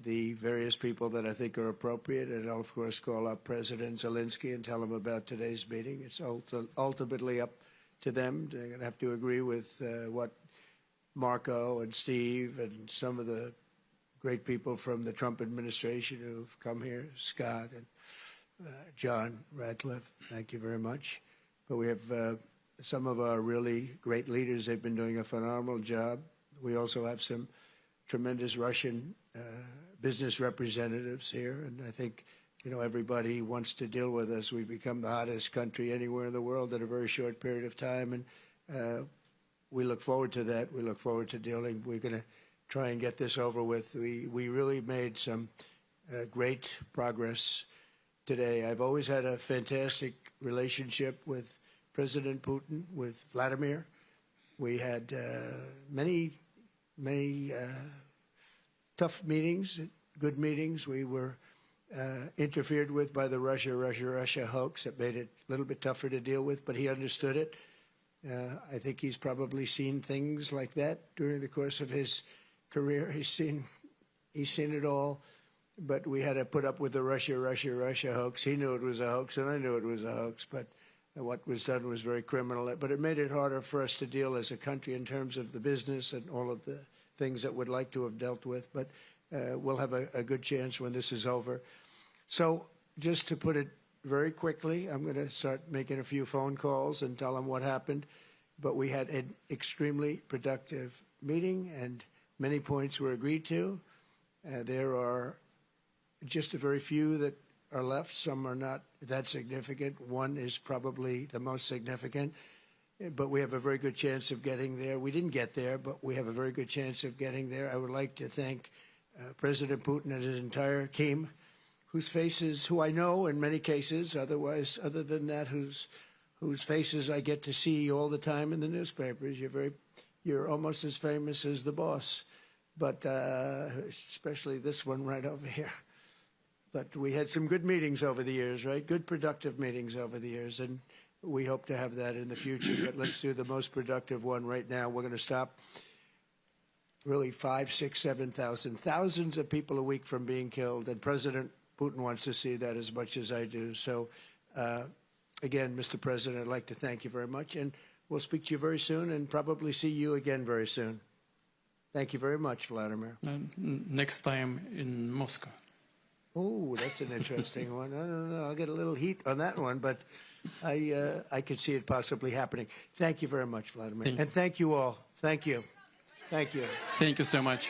the various people that I think are appropriate, and I'll, of course, call up President Zelensky and tell him about today's meeting. It's ultimately up to them. They're going to have to agree with what Marco and Steve and some of the great people from the Trump administration who've come here, Scott and John Radcliffe, thank you very much. But we have some of our really great leaders. They've been doing a phenomenal job. We also have some tremendous Russian business representatives here, and I think, you know, everybody wants to deal with us. We've become the hottest country anywhere in the world in a very short period of time, and we look forward to that. We look forward to dealing. We're going to try and get this over with. We really made some great progress today. I've always had a fantastic relationship with President Putin, with Vladimir. We had many tough meetings, good meetings. We were interfered with by the Russia hoax. It made it a little bit tougher to deal with, but he understood it. I think he's probably seen things like that during the course of his career. He's seen it all, but we had to put up with the Russia hoax. He knew it was a hoax, and I knew it was a hoax, but what was done was very criminal. But it made it harder for us to deal as a country in terms of the business and all of the things that we'd like to have dealt with. But we'll have a good chance when this is over. So just to put it very quickly, I'm going to start making a few phone calls and tell them what happened. But we had an extremely productive meeting, and many points were agreed to. There are just a very few that are left. Some are not that significant. One is probably the most significant, but we have a very good chance of getting there. We didn't get there, but we have a very good chance of getting there. I would like to thank President Putin and his entire team, whose faces, who I know in many cases, other than that, whose faces I get to see all the time in the newspapers. You're almost as famous as the boss, but especially this one right over here. But we had some good meetings over the years, right? Good, productive meetings over the years, and we hope to have that in the future. But let's do the most productive one right now. We're going to stop really 5,000, 6,000, 7,000, thousands of people a week from being killed, and President Putin wants to see that as much as I do. So, again, Mr. President, I'd like to thank you very much, and we'll speak to you very soon and probably see you again very soon. Thank you very much, Vladimir. Next time in Moscow. Oh, that's an interesting one. I don't know. I'll get a little heat on that one, but I could see it possibly happening. Thank you very much, Vladimir. And thank you all. Thank you. Thank you. Thank you so much.